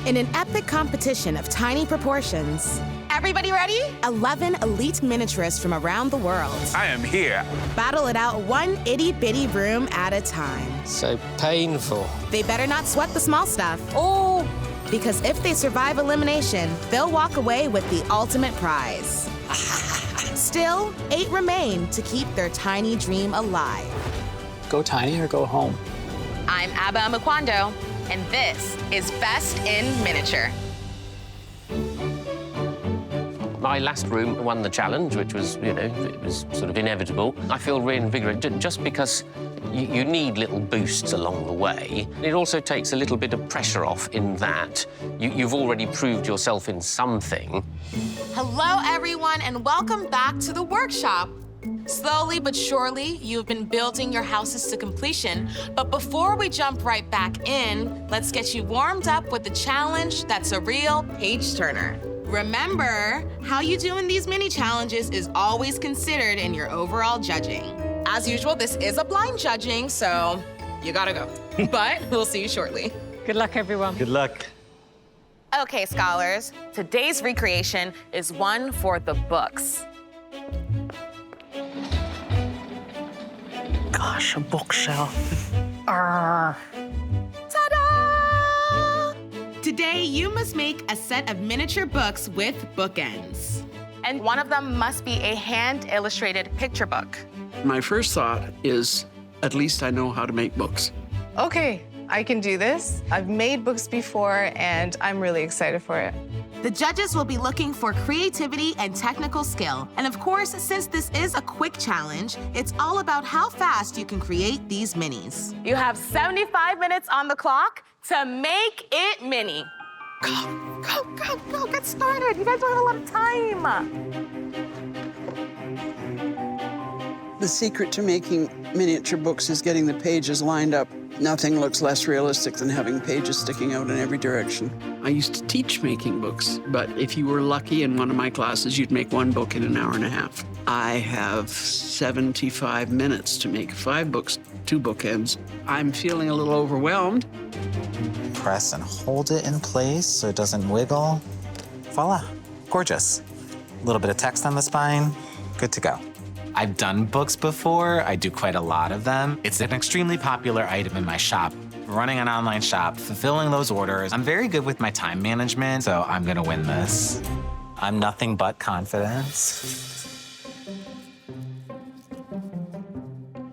In an epic competition of tiny proportions, Everybody ready? 11 elite miniaturists from around the world I am here. battle it out one itty-bitty room at a time. So painful. They better not sweat the small stuff. Oh, Because if they survive elimination, they'll walk away with the ultimate prize. Still, 8 remain to keep their tiny dream alive. Go tiny or go home. I'm Abba Amakwando, and this is Best in Miniature. My last room won the challenge, which was, it was sort of inevitable. I feel reinvigorated just because you need little boosts along the way. It also takes a little bit of pressure off in that you've already proved yourself in something. Hello, everyone, and welcome back to the workshop. Slowly but surely, you've been building your houses to completion. But before we jump right back in, let's get you warmed up with the challenge that's a real page-turner. Remember, how you do in these mini challenges is always considered in your overall judging. As usual, this is a blind judging, so you gotta go. But we'll see you shortly. Good luck, everyone. Good luck. Okay, scholars, today's recreation is one for the books. Gosh, a bookshelf. Ta-da! Today, you must make a set of miniature books with bookends. And one of them must be a hand-illustrated picture book. My first thought is, at least I know how to make books. Okay, I can do this. I've made books before, and I'm really excited for it. The judges will be looking for creativity and technical skill. And of course, since this is a quick challenge, it's all about how fast you can create these minis. You have 75 minutes on the clock to make it mini. Go, get started. You guys don't have a lot of time. The secret to making miniature books is getting the pages lined up. Nothing looks less realistic than having pages sticking out in every direction. I used to teach making books, but if you were lucky in one of my classes, you'd make one book in an hour and a half. I have 75 minutes to make 5 books, 2 bookends. I'm feeling a little overwhelmed. Press and hold it in place so it doesn't wiggle. Voila, gorgeous. A little bit of text on the spine, good to go. I've done books before. I do quite a lot of them. It's an extremely popular item in my shop. Running an online shop, fulfilling those orders. I'm very good with my time management, so I'm gonna win this. I'm nothing but confidence.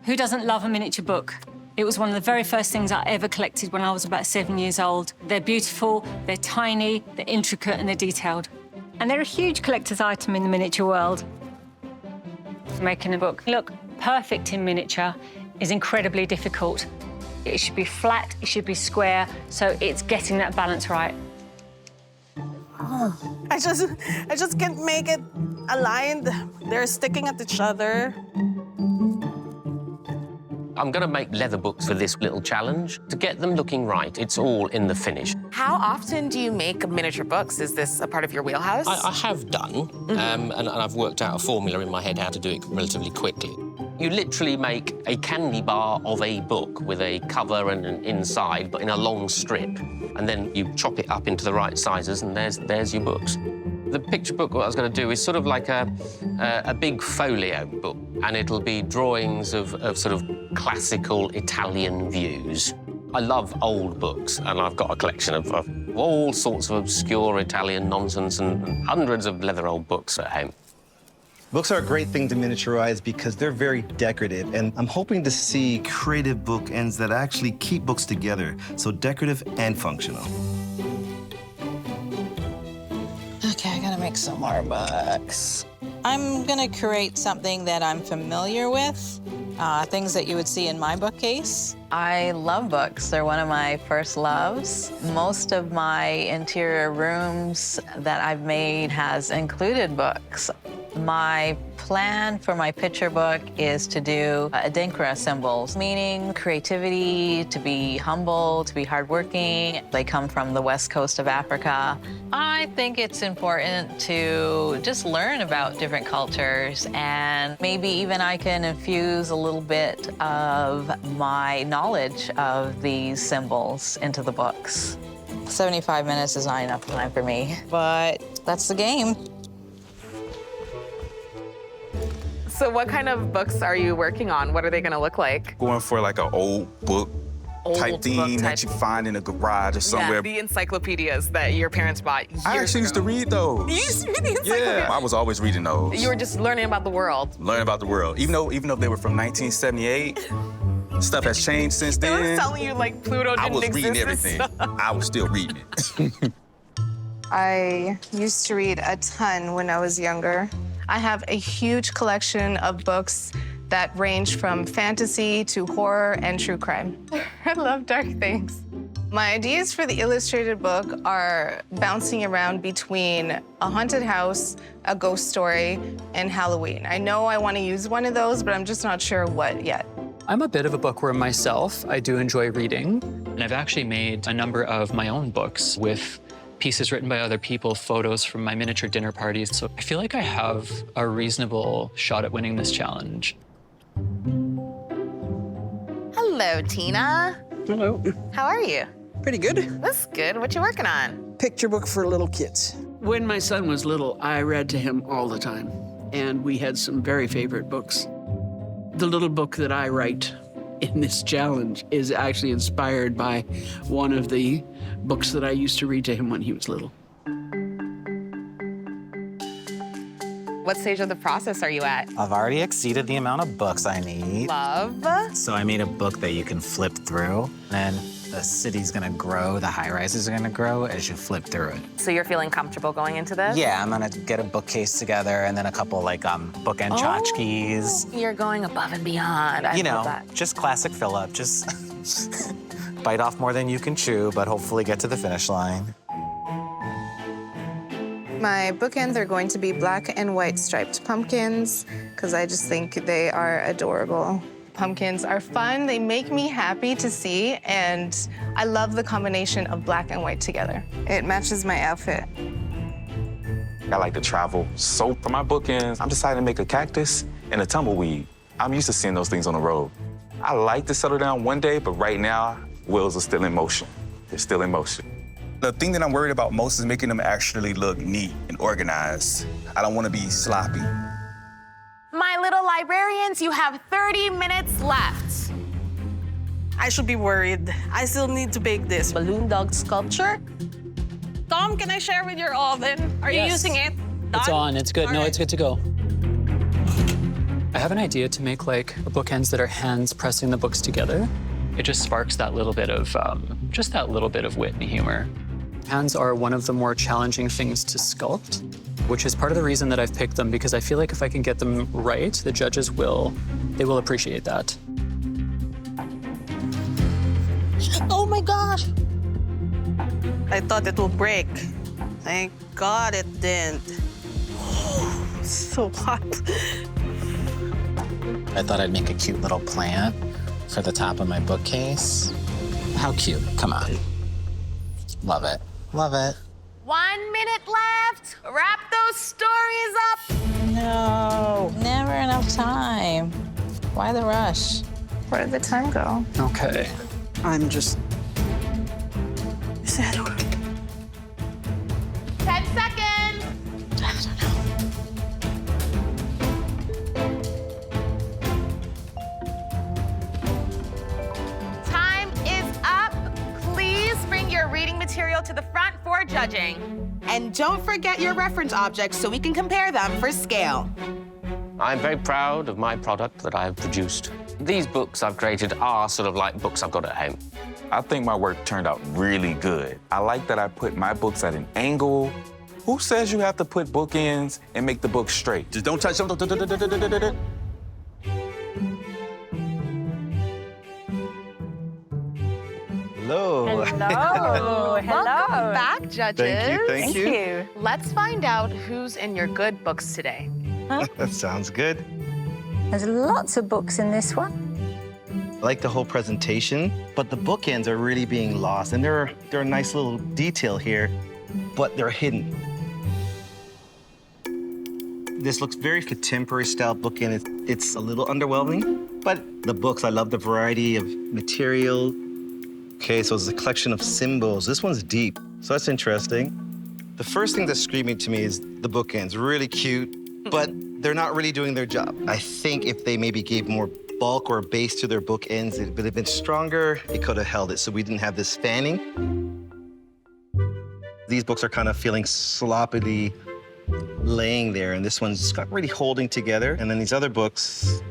Who doesn't love a miniature book? It was one of the very first things I ever collected when I was about 7 years old. They're beautiful, they're tiny, they're intricate, and they're detailed. And they're a huge collector's item in the miniature world. Making a book look perfect in miniature is incredibly difficult. It should be flat, it should be square, so it's getting that balance right. I just can't make it aligned. They're sticking at each other. I'm going to make leather books for this little challenge. To get them looking right, it's all in the finish. How often do you make miniature books? Is this a part of your wheelhouse? I have done, and I've worked out a formula in my head how to do it relatively quickly. You literally make a candy bar of a book with a cover and an inside, but in a long strip. And then you chop it up into the right sizes, and there's your books. The picture book, what I was going to do is sort of like a big folio book, and it'll be drawings of sort of classical Italian views. I love old books, and I've got a collection of all sorts of obscure Italian nonsense and hundreds of leather old books at home. Books are a great thing to miniaturize because they're very decorative, and I'm hoping to see creative bookends that actually keep books together, so decorative and functional. Okay, I gotta make some more books. I'm gonna create something that I'm familiar with, things that you would see in my bookcase. I love books. They're one of my first loves. Most of my interior rooms that I've made has included books. My plan for my picture book is to do Adinkra symbols, meaning creativity, to be humble, to be hardworking. They come from the west coast of Africa. I think it's important to just learn about different cultures, and maybe even I can infuse a little bit of my knowledge of these symbols into the books. 75 minutes is not enough time for me, but that's the game. So what kind of books are you working on? What are they gonna look like? Going for like an old book type thing that you find in a garage or somewhere. Yeah, the encyclopedias that your parents bought years I actually used to read those. You used to read the encyclopedia? Yeah, I was always reading those. You were just learning about the world. Learning about the world. Even though they were from 1978, stuff has changed since They then. were telling you like Pluto didn't I was reading exist and everything. stuff. I was still reading it. I used to read a ton when I was younger. I have a huge collection of books that range from fantasy to horror and true crime. I love dark things. My ideas for the illustrated book are bouncing around between a haunted house, a ghost story, and Halloween. I know I want to use one of those, but I'm just not sure what yet. I'm a bit of a bookworm myself. I do enjoy reading. And I've actually made a number of my own books with pieces written by other people, photos from my miniature dinner parties. So I feel like I have a reasonable shot at winning this challenge. Hello, Tina. Hello. How are you? Pretty good. That's good. What you working on? Picture book for little kids. When my son was little, I read to him all the time, and we had some very favorite books. The little book that I write in this challenge is actually inspired by one of the books that I used to read to him when he was little. What stage of the process are you at? I've already exceeded the amount of books I need. Love. So I made a book that you can flip through, and the city's gonna grow, the high rises are gonna grow as you flip through it. So you're feeling comfortable going into this? Yeah, I'm gonna get a bookcase together and then a couple like bookend tchotchkes. You're going above and beyond. I You love know, that. just classic Philip, just bite off more than you can chew, but hopefully get to the finish line. My bookends are going to be black and white striped pumpkins because I just think they are adorable. Pumpkins are fun, they make me happy to see, and I love the combination of black and white together. It matches my outfit. I like to travel. So for my bookends, I'm deciding to make a cactus and a tumbleweed. I'm used to seeing those things on the road. I like to settle down one day, but right now, wheels are still in motion. They're still in motion. The thing that I'm worried about most is making them actually look neat and organized. I don't want to be sloppy. My little librarians, you have 30 minutes left. I should be worried. I still need to bake this balloon dog sculpture. Tom, can I share with your oven? Are you using it? It's Done? on, it's good. All No, right. it's good to go. I have an idea to make like bookends that are hands pressing the books together. It just sparks that little bit of, just that little bit of wit and humor. Hands are one of the more challenging things to sculpt, which is part of the reason that I've picked them, because I feel like if I can get them right, the judges will appreciate that. Oh my gosh! I thought it would break. Thank God it didn't. So hot. I thought I'd make a cute little plant for the top of my bookcase. How cute, come on. Love it, love it. 1 minute left. Wrap those stories up. No, never enough time. Why the rush? Where did the time go? Okay. I'm just 10 seconds. Time is up. Please bring your reading material to the front for judging. And don't forget your reference objects so we can compare them for scale. I'm very proud of my product that I've produced. These books I've created are sort of like books I've got at home. I think my work turned out really good. I like that I put my books at an angle. Who says you have to put bookends and make the book straight? Just don't touch them. Hello. Hello. Welcome back, judges. Thank you. Let's find out who's in your good books today. That sounds good. There's lots of books in this one. I like the whole presentation, but the bookends are really being lost. And they're a nice little detail here, but they're hidden. This looks very contemporary style bookend. It's a little underwhelming, but the books, I love the variety of material. Okay, so it's a collection of symbols. This one's deep, so that's interesting. The first thing that's screaming to me is the bookends. Really cute, but they're not really doing their job. I think if they maybe gave more bulk or base to their bookends, it would have been stronger. It could have held it, so we didn't have this fanning. These books are kind of feeling sloppily laying there, and this one's just not really holding together. And then these other books,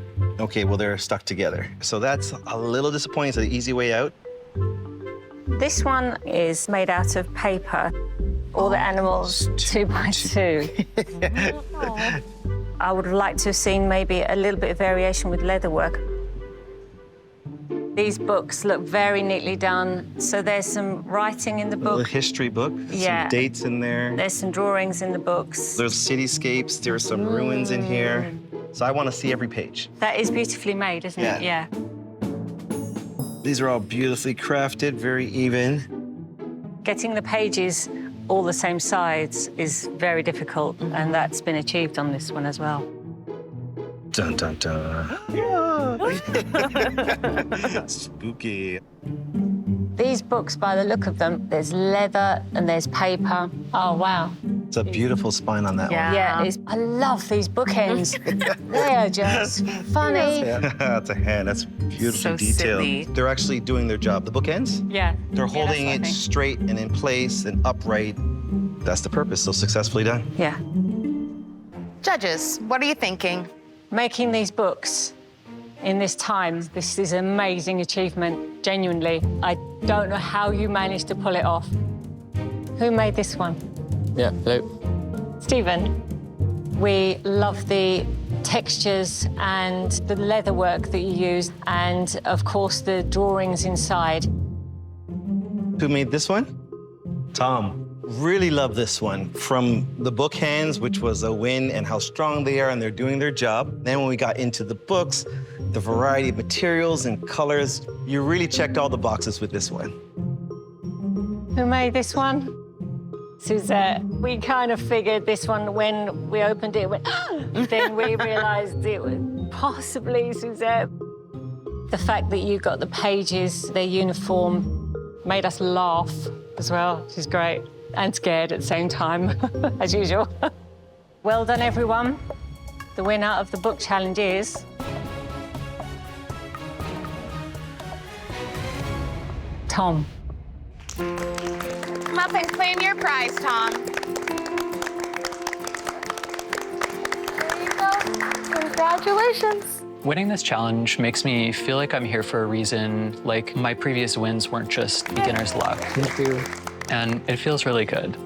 okay, well, they're stuck together. So that's a little disappointing. It's an easy way out. This one is made out of paper. All the animals 2 by 2. I would have liked to have seen maybe a little bit of variation with leather work. These books look very neatly done. So there's some writing in the book. A history book, Yeah. some dates in there. There's some drawings in the books. There's cityscapes, there's some ruins in here. So I want to see every page. That is beautifully made, isn't it? Yeah. These are all beautifully crafted, very even. Getting the pages all the same size is very difficult, and that's been achieved on this one as well. Dun, dun, dun. Spooky. These books, by the look of them, there's leather and there's paper. Oh, wow. It's a beautiful spine on that one. Yeah, I love these bookends. They are just funny. That's a hand. That's beautifully So detailed. silly. They're actually doing their job. The bookends, Yeah. they're Yeah, holding that's it what I think. straight and in place and upright. That's the purpose. So successfully done. Yeah. Judges, what are you thinking? Making these books in this time, this is an amazing achievement, genuinely. I don't know how you managed to pull it off. Who made this one? Yeah, hello. Stephen. We love the textures and the leather work that you use, and of course the drawings inside. Who made this one? Tom. Really love this one. From the book hands, which was a win, and how strong they are and they're doing their job. Then when we got into the books, the variety of materials and colors, you really checked all the boxes with this one. Who made this one? Suzette. We kind of figured this one when we opened it, went, then we realized it was possibly Suzette. The fact that you got the pages, their uniform, made us laugh as well, which is great. And scared at the same time, as usual. Well done, everyone. The winner of the book challenge is... Tom. Come up and claim your prize, Tom. There you go. Congratulations. Winning this challenge makes me feel like I'm here for a reason, like my previous wins weren't just beginner's luck. Thank you. And it feels really good.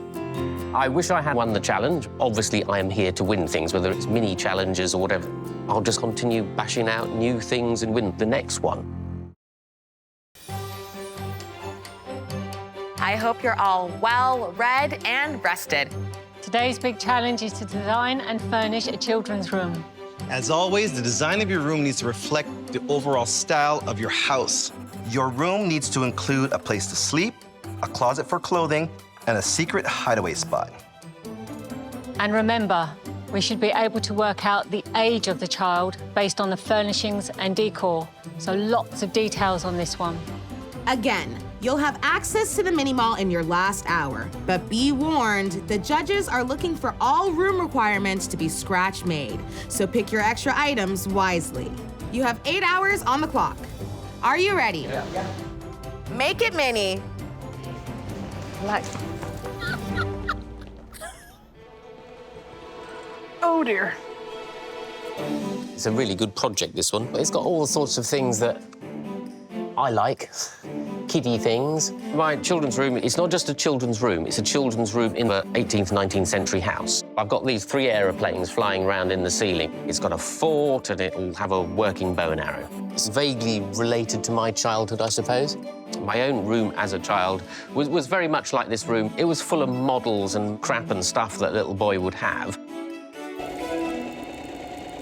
I wish I had won the challenge. Obviously, I am here to win things, whether it's mini challenges or whatever. I'll just continue bashing out new things and win the next one. I hope you're all well read and rested. Today's big challenge is to design and furnish a children's room. As always, the design of your room needs to reflect the overall style of your house. Your room needs to include a place to sleep, a closet for clothing, and a secret hideaway spot. And remember, we should be able to work out the age of the child based on the furnishings and decor. So lots of details on this one. Again, you'll have access to the mini mall in your last hour. But be warned, the judges are looking for all room requirements to be scratch made. So pick your extra items wisely. You have 8 hours on the clock. Are you ready? Yeah. Make it mini. Oh, dear. It's a really good project, this one. It's got all sorts of things that I like, kiddie things. My children's room, it's not just a children's room, it's a children's room in the 18th, 19th century house. I've got these 3 aeroplanes flying around in the ceiling. It's got a fort and it'll have a working bow and arrow. It's vaguely related to my childhood, I suppose. My own room as a child was very much like this room. It was full of models and crap and stuff that little boy would have.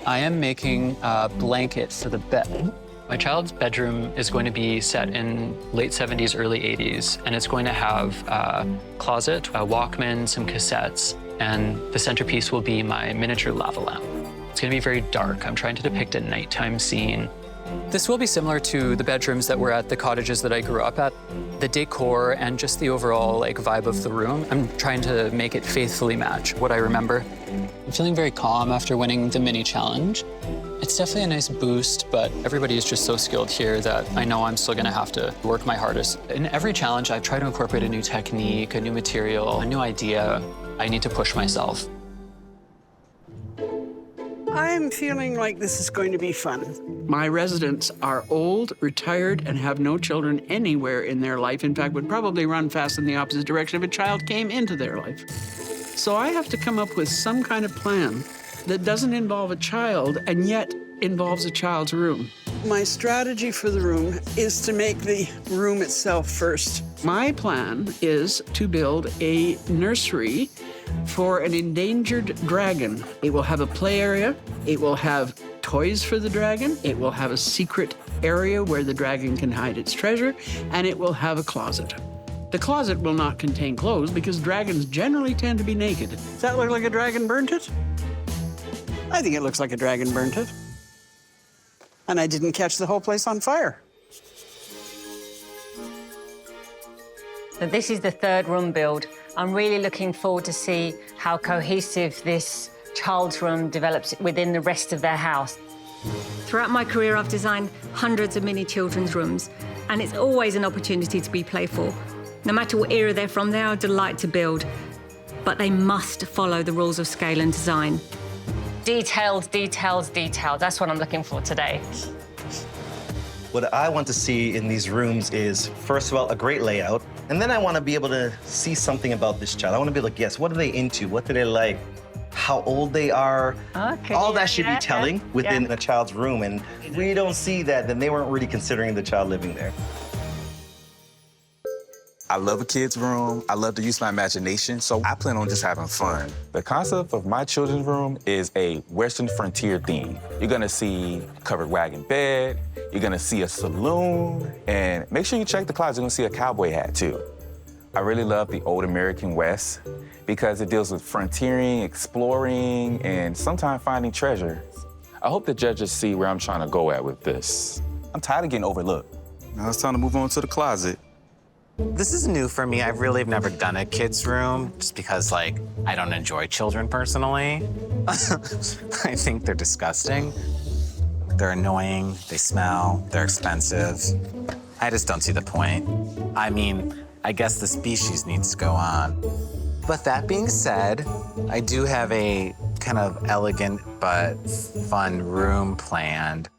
I am making a blanket for the bed. My child's bedroom is going to be set in late 70s, early 80s, and it's going to have a closet, a Walkman, some cassettes, and the centerpiece will be my miniature lava lamp. It's going to be very dark. I'm trying to depict a nighttime scene. This will be similar to the bedrooms that were at the cottages that I grew up at. The decor and just the overall vibe of the room, I'm trying to make it faithfully match what I remember. I'm feeling very calm after winning the mini challenge. It's definitely a nice boost, but everybody is just so skilled here that I know I'm still gonna have to work my hardest. In every challenge, I try to incorporate a new technique, a new material, a new idea. I need to push myself. I'm feeling like this is going to be fun. My residents are old, retired, and have no children anywhere in their life. In fact, would probably run fast in the opposite direction if a child came into their life. So I have to come up with some kind of plan that doesn't involve a child and yet involves a child's room. My strategy for the room is to make the room itself first. My plan is to build a nursery for an endangered dragon. It will have a play area, it will have toys for the dragon, it will have a secret area where the dragon can hide its treasure, and it will have a closet. The closet will not contain clothes because dragons generally tend to be naked. Does that look like a dragon burnt it? I think it looks like a dragon burnt it. And I didn't catch the whole place on fire. So this is the third room build. I'm really looking forward to see how cohesive this child's room develops within the rest of their house. Throughout my career, I've designed hundreds of mini children's rooms, and it's always an opportunity to be playful. No matter what era they're from, they are a delight to build, but they must follow the rules of scale and design. Details, details, details. That's what I'm looking for today. What I want to see in these rooms is, first of all, a great layout. And then I want to be able to see something about this child. I want to be able to guess, what are they into? What do they like? How old they are? Okay, all that should be telling within a child's room. And if we don't see that, then they weren't really considering the child living there. I love a kid's room. I love to use my imagination, so I plan on just having fun. The concept of my children's room is a Western frontier theme. You're gonna see a covered wagon bed, you're gonna see a saloon, and make sure you check the closet, you're gonna see a cowboy hat too. I really love the old American West because it deals with frontiering, exploring, and sometimes finding treasure. I hope the judges see where I'm trying to go at with this. I'm tired of getting overlooked. Now it's time to move on to the closet. This is new for me. I really have never done a kid's room just because, I don't enjoy children personally. I think they're disgusting. They're annoying, they smell, they're expensive. I just don't see the point. I mean, I guess the species needs to go on. But that being said, I do have a kind of elegant but fun room planned.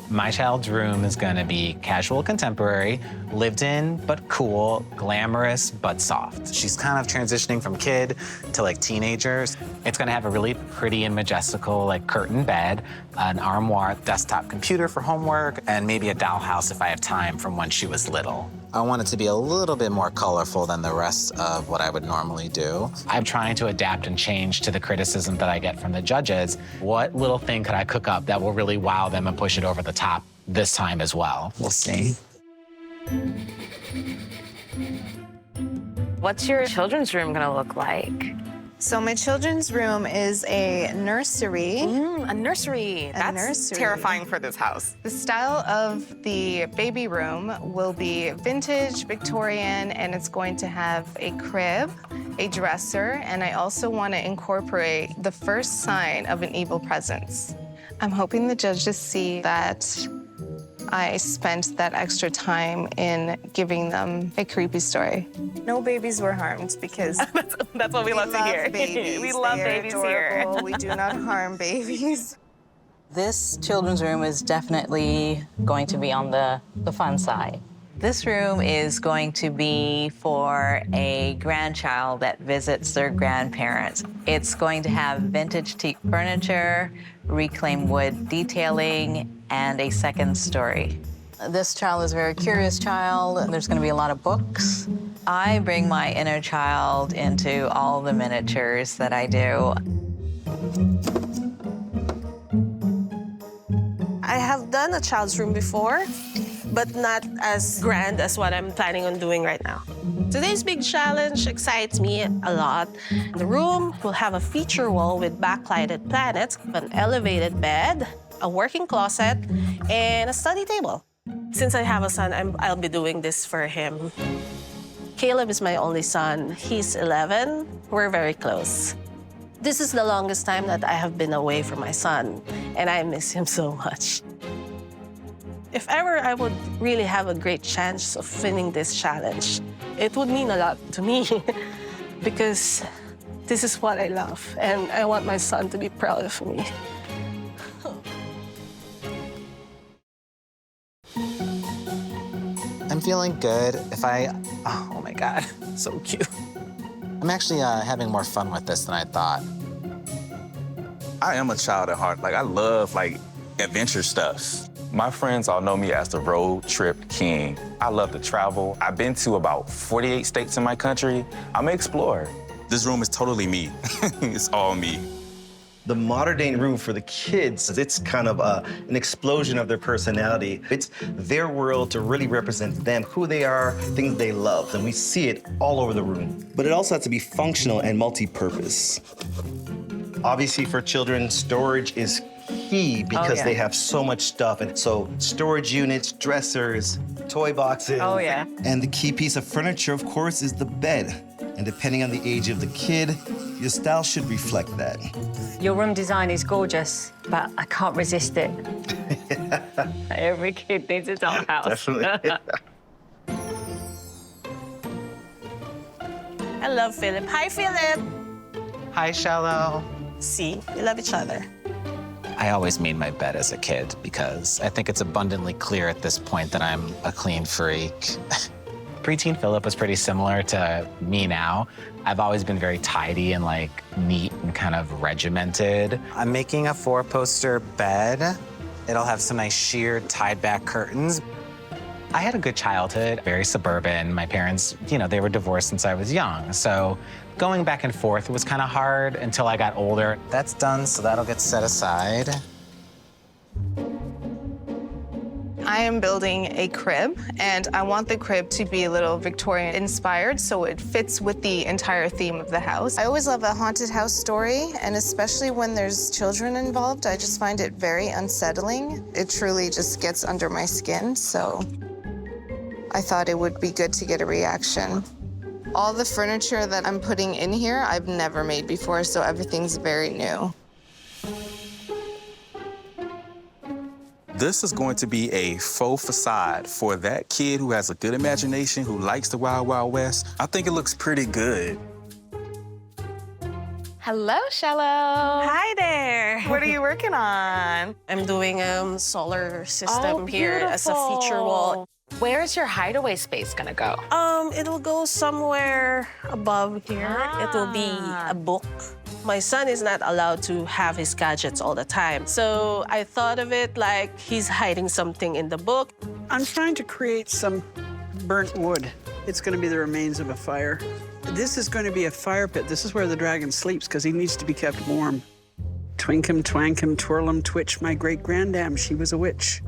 My child's room is gonna be casual contemporary, lived in but cool, glamorous but soft. She's kind of transitioning from kid to teenagers. It's gonna have a really pretty and majestical curtain bed, an armoire, desktop computer for homework, and maybe a dollhouse if I have time from when she was little. I want it to be a little bit more colorful than the rest of what I would normally do. I'm trying to adapt and change to the criticism that I get from the judges. What little thing could I cook up that will really wow them and push it over the top this time as well? We'll see. What's your children's room gonna look like? So my children's room is a nursery. A nursery. That's terrifying for this house. The style of the baby room will be vintage, Victorian, and it's going to have a crib, a dresser, and I also want to incorporate the first sign of an evil presence. I'm hoping the judges see that I spent that extra time in giving them a creepy story. No babies were harmed because that's what we love to hear. Babies. We love babies here. We do not harm babies. This children's room is definitely going to be on the fun side. This room is going to be for a grandchild that visits their grandparents. It's going to have vintage teak furniture, reclaimed wood detailing, and a second story. This child is a very curious child. There's going to be a lot of books. I bring my inner child into all the miniatures that I do. I have done a child's room before, but not as grand as what I'm planning on doing right now. Today's big challenge excites me a lot. The room will have a feature wall with backlighted planets, an elevated bed, a working closet, and a study table. Since I have a son, I'll be doing this for him. Caleb is my only son. He's 11. We're very close. This is the longest time that I have been away from my son, and I miss him so much. If ever I would really have a great chance of winning this challenge, it would mean a lot to me because this is what I love, and I want my son to be proud of me. I'm feeling good. Oh my God, so cute. I'm actually having more fun with this than I thought. I am a child at heart. Like, I love, adventure stuff. My friends all know me as the road trip king. I love to travel. I've been to about 48 states in my country. I'm an explorer. This room is totally me. It's all me. The modern day room for the kids, it's kind of an explosion of their personality. It's their world to really represent them, who they are, things they love, and we see it all over the room. But it also has to be functional and multi-purpose. Obviously for children, storage is key because they have so much stuff. And so storage units, dressers, toy boxes. Oh, yeah. And the key piece of furniture, of course, is the bed. And depending on the age of the kid, your style should reflect that. Your room design is gorgeous, but I can't resist it. Every kid needs a dollhouse. Definitely. I love Philip. Hi, Philip. Hi, Shallow. See, we love each other. I always made my bed as a kid because I think it's abundantly clear at this point that I'm a clean freak. Preteen Philip was pretty similar to me now. I've always been very tidy and neat and kind of regimented. I'm making a 4-poster bed. It'll have some nice sheer tied back curtains. I had a good childhood, very suburban. My parents, they were divorced since I was young. So going back and forth was kind of hard until I got older. That's done, so that'll get set aside. I am building a crib, and I want the crib to be a little Victorian-inspired, so it fits with the entire theme of the house. I always love a haunted house story, and especially when there's children involved, I just find it very unsettling. It truly just gets under my skin, so I thought it would be good to get a reaction. All the furniture that I'm putting in here, I've never made before, so everything's very new. This is going to be a faux facade for that kid who has a good imagination, who likes the Wild Wild West. I think it looks pretty good. Hello, Shallow. Hi there. What are you working on? I'm doing a solar system here as a feature wall. Where's your hideaway space gonna go? It'll go somewhere above here. It will be a book. My son is not allowed to have his gadgets all the time. So I thought of it like he's hiding something in the book. I'm trying to create some burnt wood. It's going to be the remains of a fire. This is going to be a fire pit. This is where the dragon sleeps because he needs to be kept warm. Twinkum, twankum, twirlum, twitch, my great-granddam, she was a witch.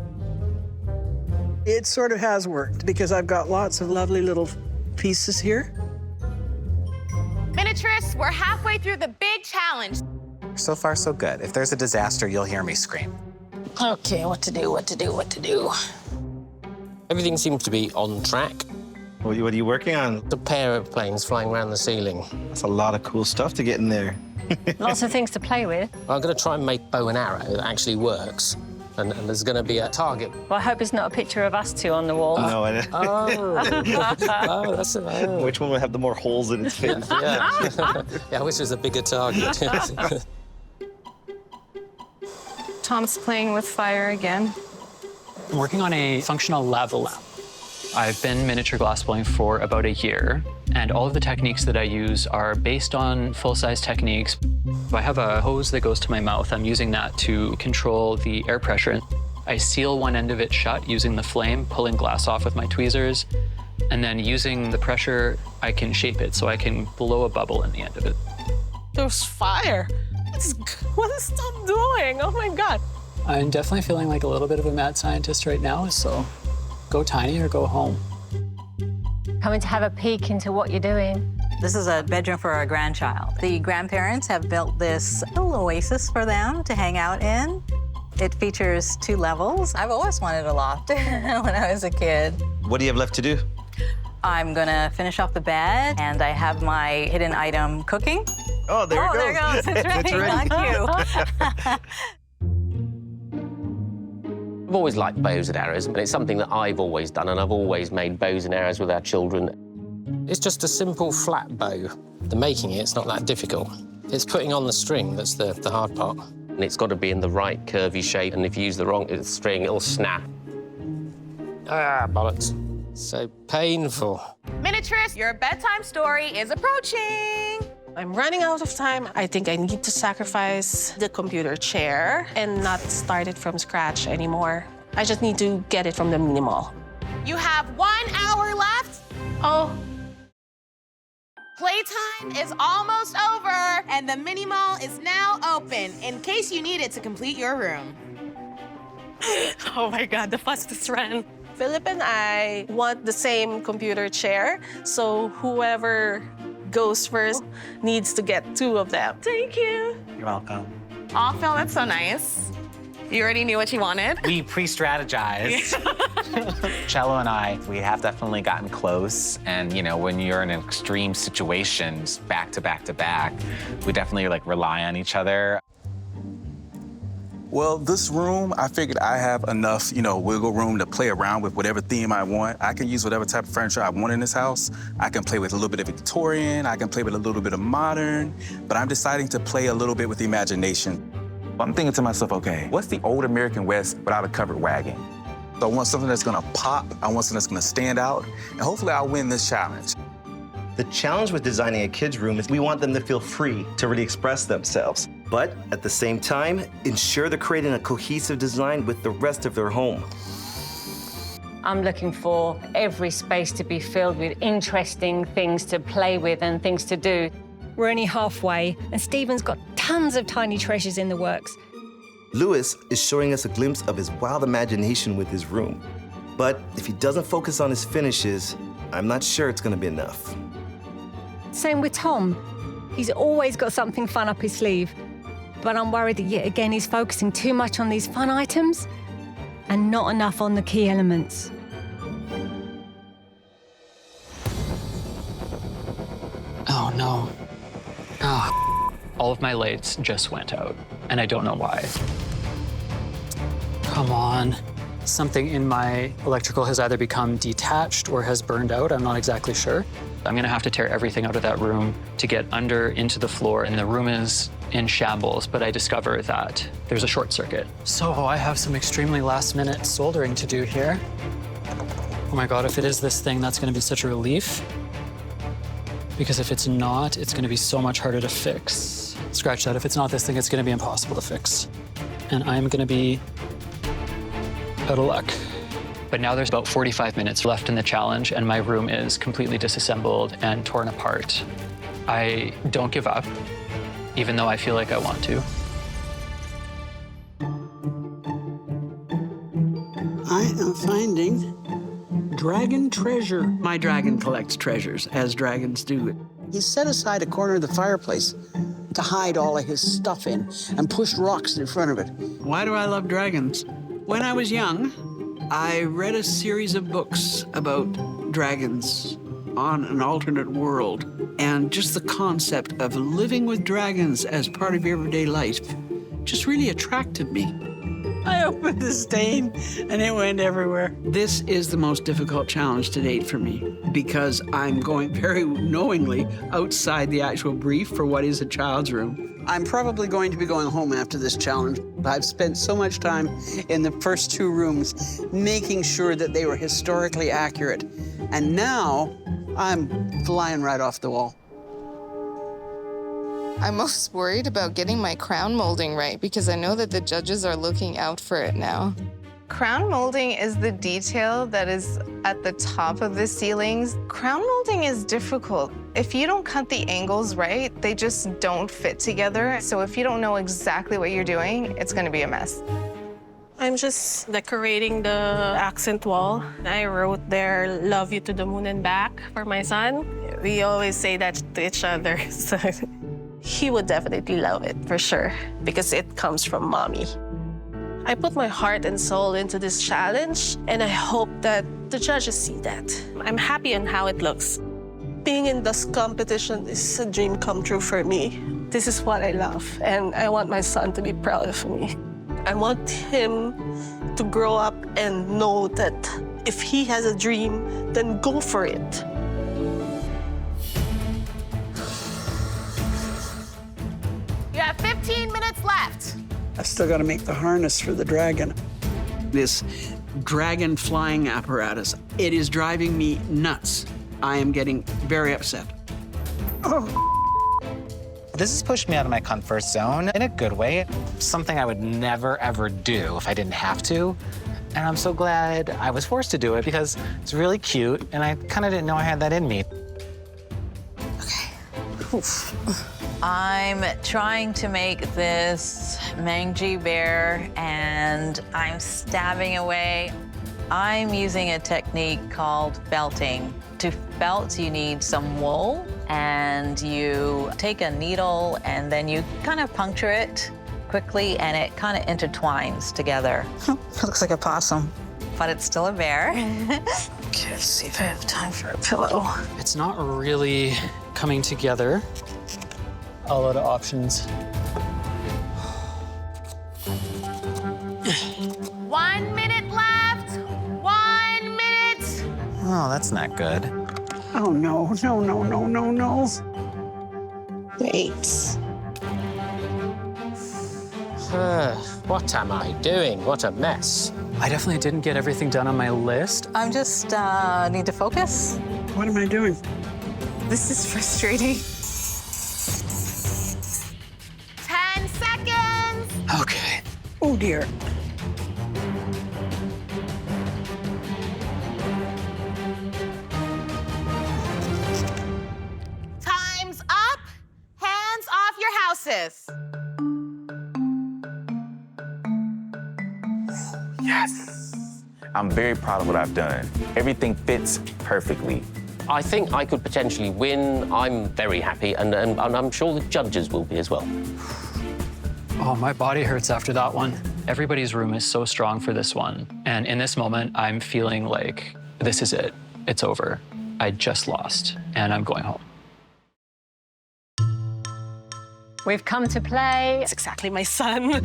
It sort of has worked because I've got lots of lovely little pieces here. Miniaturists, we're halfway through the big challenge. So far, so good. If there's a disaster, you'll hear me scream. Okay, what to do? Everything seems to be on track. What are you working on? The pair of planes flying around the ceiling. That's a lot of cool stuff to get in there. Lots of things to play with. I'm going to try and make bow and arrow that actually works. And there's going to be a target. Well, I hope it's not a picture of us two on the wall. No, I didn't. Oh, that's Which one would have the more holes in its face? Yeah. Yeah, I wish there was a bigger target. Tom's playing with fire again. I'm working on a functional lava lamp. I've been miniature glassblowing for about a year, and all of the techniques that I use are based on full-size techniques. I have a hose that goes to my mouth. I'm using that to control the air pressure. I seal one end of it shut using the flame, pulling glass off with my tweezers, and then using the pressure, I can shape it so I can blow a bubble in the end of it. There's fire. What is Tom doing? Oh my God. I'm definitely feeling like a little bit of a mad scientist right now, so go tiny or go home. Coming to have a peek into what you're doing. This is a bedroom for a grandchild. The grandparents have built this little oasis for them to hang out in. It features 2 levels. I've always wanted a loft when I was a kid. What do you have left to do? I'm gonna finish off the bed, and I have my hidden item cooking. Oh, there it goes. There it goes. It's ready. Thank you. I've always liked bows and arrows, and it's something that I've always done, and I've always made bows and arrows with our children. It's just a simple flat bow. The making it's not that difficult. It's putting on the string that's the hard part. And it's got to be in the right curvy shape, and if you use the wrong string, it'll snap. Ah, bollocks. So painful. Miniaturist, your bedtime story is approaching. I'm running out of time. I think I need to sacrifice the computer chair and not start it from scratch anymore. I just need to get it from the mini mall. You have 1 hour left. Oh. Playtime is almost over, and the mini mall is now open in case you need it to complete your room. Oh my God, the fastest run. Philip and I want the same computer chair, so whoever goes first needs to get 2 of them. Thank you. You're welcome. Aw, Phil, that's so nice. You already knew what you wanted. We pre-strategized. Cello and I, we have definitely gotten close. And, you know, when you're in extreme situations, back to back to back, we definitely, like, rely on each other. Well, this room, I figured I have enough, you know, wiggle room to play around with whatever theme I want. I can use whatever type of furniture I want in this house. I can play with a little bit of Victorian, I can play with a little bit of modern, but I'm deciding to play a little bit with imagination. I'm thinking to myself, okay, what's the old American West without a covered wagon? So I want something that's gonna pop, I want something that's gonna stand out, and hopefully I'll win this challenge. The challenge with designing a kid's room is we want them to feel free to really express themselves. But at the same time, ensure they're creating a cohesive design with the rest of their home. I'm looking for every space to be filled with interesting things to play with and things to do. We're only halfway, and Stephen's got tons of tiny treasures in the works. Lewis is showing us a glimpse of his wild imagination with his room. But if he doesn't focus on his finishes, I'm not sure it's gonna be enough. Same with Tom. He's always got something fun up his sleeve. But I'm worried that yet again he's focusing too much on these fun items and not enough on the key elements. Oh, no. Oh. All of my lights just went out, and I don't know why. Come on. Something in my electrical has either become detached or has burned out. I'm not exactly sure. I'm gonna have to tear everything out of that room to get under into the floor, and the room is in shambles, but I discover that there's a short circuit. So I have some extremely last-minute soldering to do here. Oh my God, if it is this thing, that's gonna be such a relief. Because if it's not, it's gonna be so much harder to fix. Scratch that, if it's not this thing, it's gonna be impossible to fix. And I'm gonna be out of luck. But now there's about 45 minutes left in the challenge, and my room is completely disassembled and torn apart. I don't give up, even though I feel like I want to. I am finding dragon treasure. My dragon collects treasures, as dragons do. He set aside a corner of the fireplace to hide all of his stuff in and pushed rocks in front of it. Why do I love dragons? When I was young, I read a series of books about dragons on an alternate world, and just the concept of living with dragons as part of your everyday life just really attracted me. I opened the stain and it went everywhere. This is the most difficult challenge to date for me because I'm going very knowingly outside the actual brief for what is a child's room. I'm probably going to be going home after this challenge. I've spent so much time in the first 2 rooms making sure that they were historically accurate. And now I'm flying right off the wall. I'm most worried about getting my crown molding right because I know that the judges are looking out for it now. Crown molding is the detail that is at the top of the ceilings. Crown molding is difficult. If you don't cut the angles right, they just don't fit together. So if you don't know exactly what you're doing, it's gonna be a mess. I'm just decorating the accent wall. I wrote there, love you to the moon and back for my son. We always say that to each other. So he would definitely love it for sure because it comes from mommy. I put my heart and soul into this challenge and I hope that the judges see that. I'm happy on how it looks. Being in this competition is a dream come true for me. This is what I love and I want my son to be proud of me. I want him to grow up and know that if he has a dream, then go for it. You have 15 minutes left. I've still got to make the harness for the dragon. This dragon flying apparatus, it is driving me nuts. I am getting very upset. Oh. This has pushed me out of my comfort zone in a good way. Something I would never, ever do if I didn't have to. And I'm so glad I was forced to do it because it's really cute and I kind of didn't know I had that in me. Okay. Oof. I'm trying to make this mangy bear and I'm stabbing away. I'm using a technique called felting. To felt, you need some wool and you take a needle and then you kind of puncture it quickly and it kind of intertwines together. It looks like a possum, but it's still a bear. Okay, let's see if I have time for a pillow. It's not really coming together. A lot of options. 1 minute left. 1 minute. Oh, that's not good. Oh, no, no, no, no, no, no. Wait. What am I doing? What a mess. I definitely didn't get everything done on my list. I'm just need to focus. What am I doing? This is frustrating. 10 seconds. Okay. Oh, dear. Time's up. Hands off your houses. Yes. I'm very proud of what I've done. Everything fits perfectly. I think I could potentially win. I'm very happy, and I'm sure the judges will be as well. Oh, my body hurts after that one. Everybody's room is so strong for this one. And in this moment, I'm feeling like this is it. It's over. I just lost, and I'm going home. We've come to play. It's exactly my son.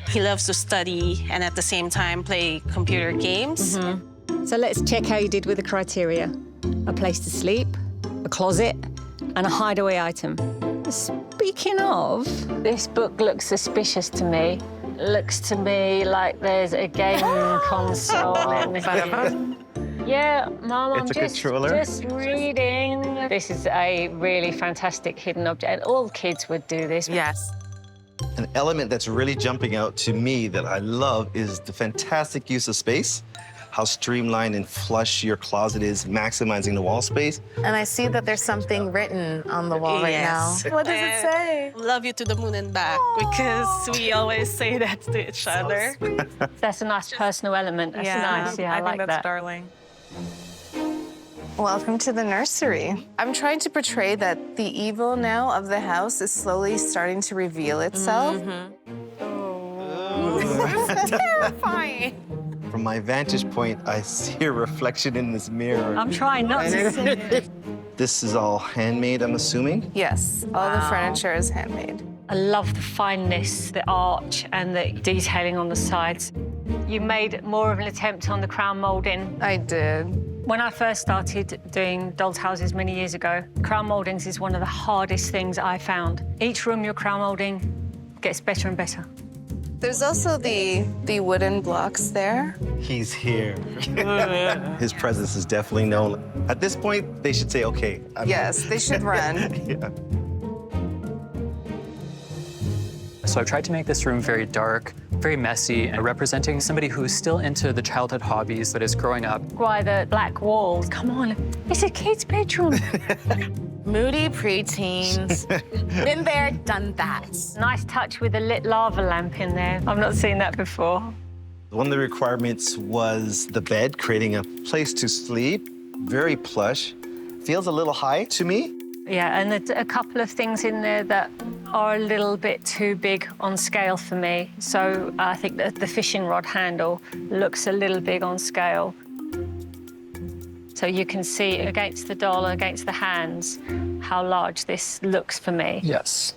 He loves to study and at the same time play computer games. So let's check how you did with the criteria. A place to sleep, a closet, and a hideaway item. Speaking of, This book looks suspicious to me. Looks to me like there's a gaming console in here. Yeah, Mum, I'm It's a controller? just reading. This is a really fantastic hidden object, and all kids would do this. Yes. An element that's really jumping out to me that I love is the fantastic use of space. How streamlined and flush your closet is, maximizing the wall space. And I see that there's something written on the wall right now. What does it say? Love you to the moon and back, because we always say that to each other. That's a nice personal element. That's nice. Yeah, I like think that. that's darling. Welcome to the nursery. I'm trying to portray that the evil now of the house is slowly starting to reveal itself. It's terrifying. From my vantage point, I see a reflection in this mirror. I'm trying not to see it. This is all handmade, I'm assuming? Yes, all the furniture is handmade. I love the fineness, the arch, and the detailing on the sides. You made more of an attempt on the crown moulding. I did. When I first started doing doll's houses many years ago, crown mouldings is one of the hardest things I found. Each room you're crown moulding gets better and better. There's also the wooden blocks there. He's here. His presence is definitely known. At this point, they should say, okay. Yes, they should run. Yeah. So I've tried to make this room very dark, very messy, and representing somebody who's still into the childhood hobbies but is growing up. Why the black walls? Come on, it's a kid's bedroom. Moody preteens. Been there, done that. Nice touch with a lit lava lamp in there. I've not seen that before. One of the requirements was the bed, creating a place to sleep. Very plush. Feels a little high to me. Yeah, and there's a couple of things in there that are a little bit too big on scale for me. So I think that the fishing rod handle looks a little big on scale. So you can see against the doll, against the hands, how large this looks for me. Yes.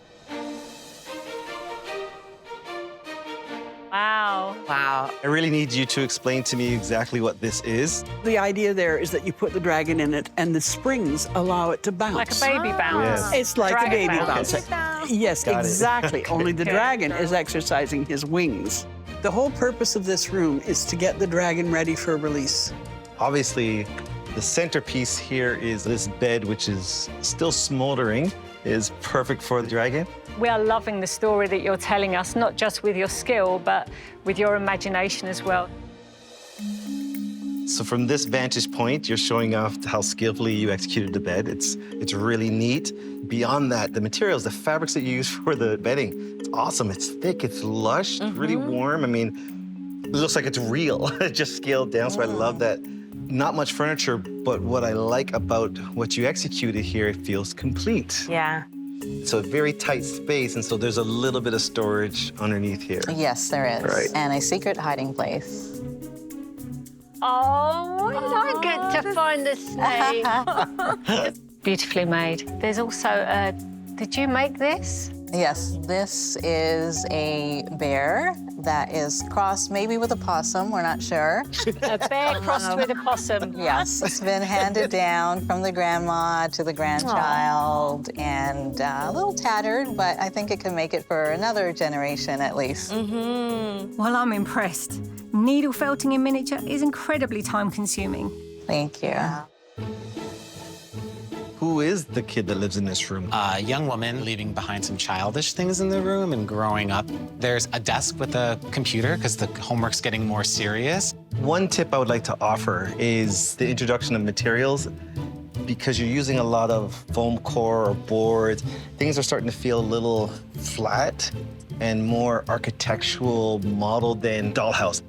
Wow. Wow. I really need you to explain to me exactly what this is. The idea there is that you put the dragon in it and the springs allow it to bounce. Like a baby bounce. Yes. It's like Dragon a baby bounce. bounce. Yes, Got it. exactly. Only the Good. dragon is exercising his wings. The whole purpose of this room is to get the dragon ready for release. Obviously, the centerpiece here is this bed, which is still smoldering, is perfect for the dragon. We are loving the story that you're telling us, not just with your skill, but with your imagination as well. So from this vantage point, you're showing off how skillfully you executed the bed. It's really neat. Beyond that, the materials, the fabrics that you use for the bedding, it's awesome. It's thick, it's lush, really warm. I mean, it looks like it's real, just scaled down, so I love that. Not much furniture, but what I like about what you executed here, it feels complete. Yeah. So a very tight space, and so there's a little bit of storage underneath here. Yes, there is. Right. And a secret hiding place. Oh, I get to find the snake. Beautifully made. There's also did you make this? Yes, this is a bear that is crossed maybe with a possum, we're not sure. A bear crossed with a possum. Yes, it's been handed down from the grandma to the grandchild and a little tattered, but I think it can make it for another generation at least. Well, I'm impressed. Needle felting in miniature is incredibly time-consuming. Thank you. Who is the kid that lives in this room? A young woman leaving behind some childish things in the room and growing up. There's a desk with a computer because the homework's getting more serious. One tip I would like to offer is the introduction of materials. Because you're using a lot of foam core or boards, things are starting to feel a little flat and more architectural model than dollhouse.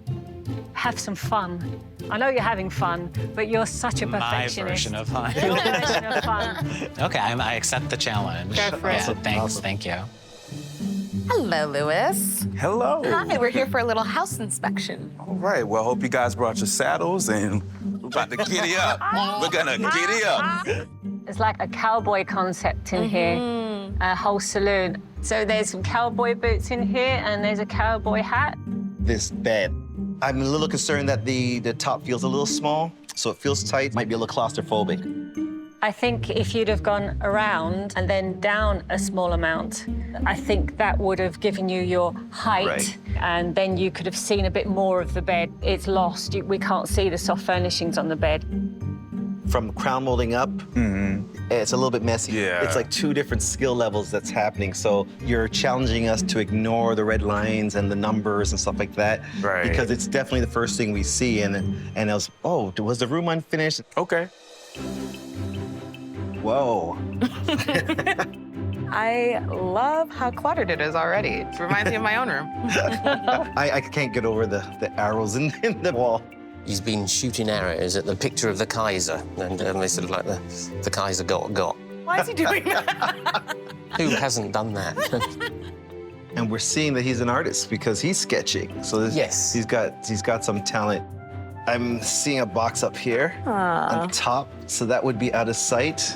Have some fun. I know you're having fun, but you're such a My perfectionist. version of fun. Your version of fun. Okay, I accept the challenge. Go for it. Yeah, thanks, thank you. Hello, Lewis. Hello. Hi, we're here for a little house inspection. All right, well, hope you guys brought your saddles and we're about to giddy up. We're gonna giddy up. It's like a cowboy concept in here, a whole saloon. So there's some cowboy boots in here and there's a cowboy hat. This bed. I'm a little concerned that the top feels a little small, so it feels tight, might be a little claustrophobic. I think if you'd have gone around and then down a small amount, I think that would have given you your height, Right. and then you could have seen a bit more of the bed. It's lost. We can't see the soft furnishings on the bed. From crown molding up, it's a little bit messy. Yeah. It's like two different skill levels that's happening. So you're challenging us to ignore the red lines and the numbers and stuff like that. Right. Because it's definitely the first thing we see. And I was, oh, was the room unfinished? Okay. Whoa. I love how cluttered it is already. It reminds me of my own room. I can't get over the arrows in the wall. He's been shooting arrows at the picture of the Kaiser, and they sort of like the Kaiser got. Why is he doing that? Who hasn't done that? And we're seeing that he's an artist because he's sketching. So Yes. he's got some talent. I'm seeing a box up here on top, so that would be out of sight.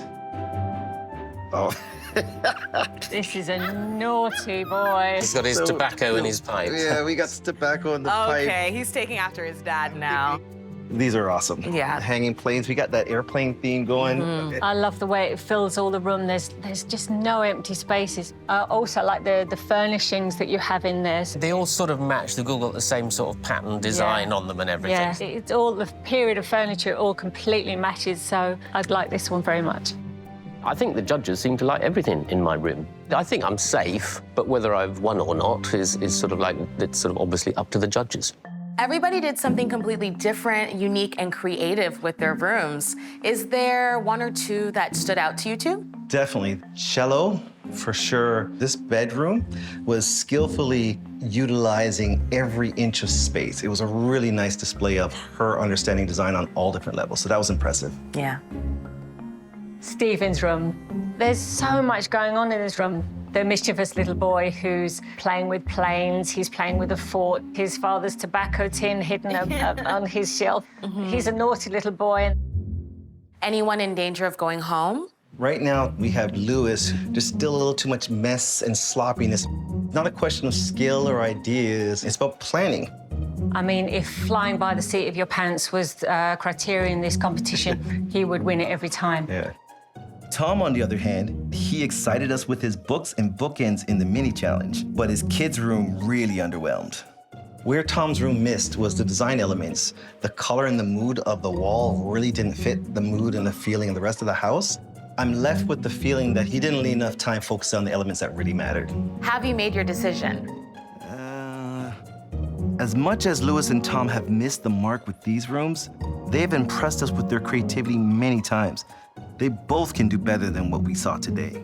Oh. This is a naughty boy. He's got his So- tobacco in his pipe. Yeah, we got tobacco in the pipe. Okay, he's taking after his dad now. These are awesome. Yeah. Hanging planes. We got that airplane theme going. I love the way it fills all the room. There's just no empty spaces. Also, like the furnishings that you have in there. They all sort of match. They've all got the same sort of pattern design on them and everything. Yeah, it's all the period of furniture all completely matches. So I'd like this one very much. I think the judges seem to like everything in my room. I think I'm safe, but whether I've won or not is sort of like, it's sort of obviously up to the judges. Everybody did something completely different, unique, and creative with their rooms. Is there one or two that stood out to you two? Definitely. Cello, for sure. This bedroom was skillfully utilizing every inch of space. It was a really nice display of her understanding design on all different levels, so that was impressive. Yeah. Stephen's room. There's so much going on in this room. The mischievous little boy who's playing with planes, he's playing with a fort, his father's tobacco tin hidden on his shelf. He's a naughty little boy. Anyone in danger of going home? Right now, we have Lewis. There's still a little too much mess and sloppiness. Not a question of skill or ideas, it's about planning. I mean, if flying by the seat of your pants was criteria in this competition, he would win it every time. Yeah. Tom, on the other hand, he excited us with his books and bookends in the mini challenge, but his kids' room really underwhelmed. Where Tom's room missed was the design elements. The color and the mood of the wall really didn't fit the mood and the feeling of the rest of the house. I'm left with the feeling that he didn't leave enough time focused on the elements that really mattered. Have you made your decision? As much as Lewis and Tom have missed the mark with these rooms, they've impressed us with their creativity many times. They both can do better than what we saw today.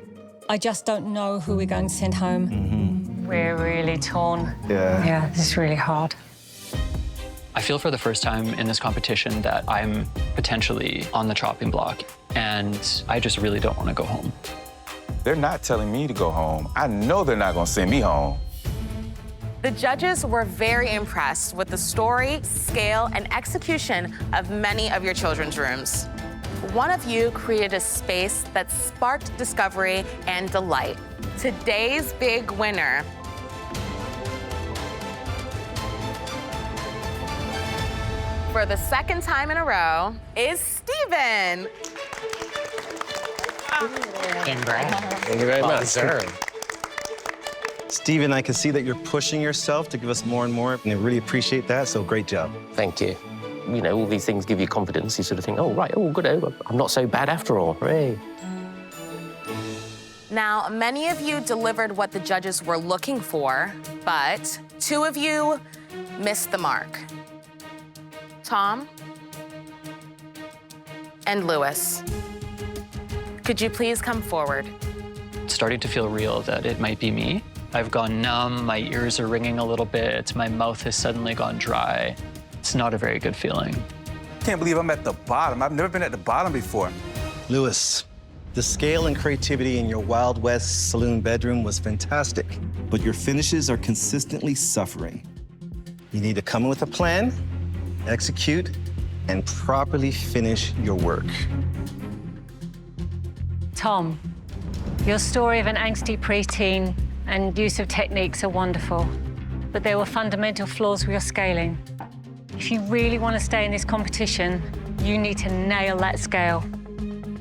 I just don't know who we're going to send home. We're really torn. Yeah. This is really hard. I feel for the first time in this competition that I'm potentially on the chopping block, and I just really don't want to go home. They're not telling me to go home. I know they're not gonna send me home. The judges were very impressed with the story, scale, and execution of many of your children's rooms. One of you created a space that sparked discovery and delight. Today's big winner for the second time in a row is Stephen. Thank you very much, sir. Stephen, I can see that you're pushing yourself to give us more and more, and I really appreciate that, so great job. Thank you. You know, all these things give you confidence. You sort of think, oh, right, oh, good, oh, I'm not so bad after all. Hooray. Now, many of you delivered what the judges were looking for, but 2 of you missed the mark. Tom and Lewis. Could you please come forward? It's starting to feel real that it might be me. I've gone numb, my ears are ringing a little bit, my mouth has suddenly gone dry. It's not a very good feeling. Can't believe I'm at the bottom. I've never been at the bottom before. Lewis, the scale and creativity in your Wild West saloon bedroom was fantastic, but your finishes are consistently suffering. You need to come in with a plan, execute, and properly finish your work. Tom, your story of an angsty preteen and use of techniques are wonderful, but there were fundamental flaws with your scaling. If you really want to stay in this competition, you need to nail that scale.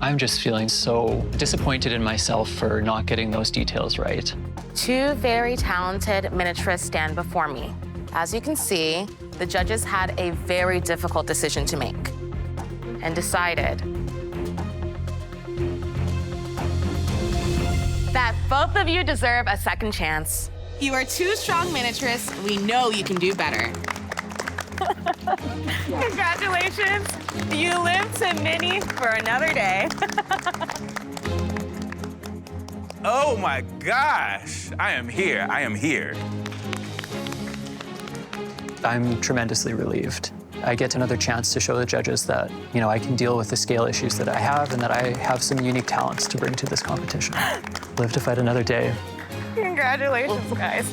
I'm just feeling so disappointed in myself for not getting those details right. 2 very talented miniaturists stand before me. As you can see, the judges had a very difficult decision to make and decided that both of you deserve a second chance. You are 2 strong miniaturists. We know you can do better. Congratulations. You live to mini for another day. Oh my gosh, I am here, I am here. I'm tremendously relieved. I get another chance to show the judges that, you know, I can deal with the scale issues that I have and that I have some unique talents to bring to this competition. Live to fight another day. Congratulations, guys.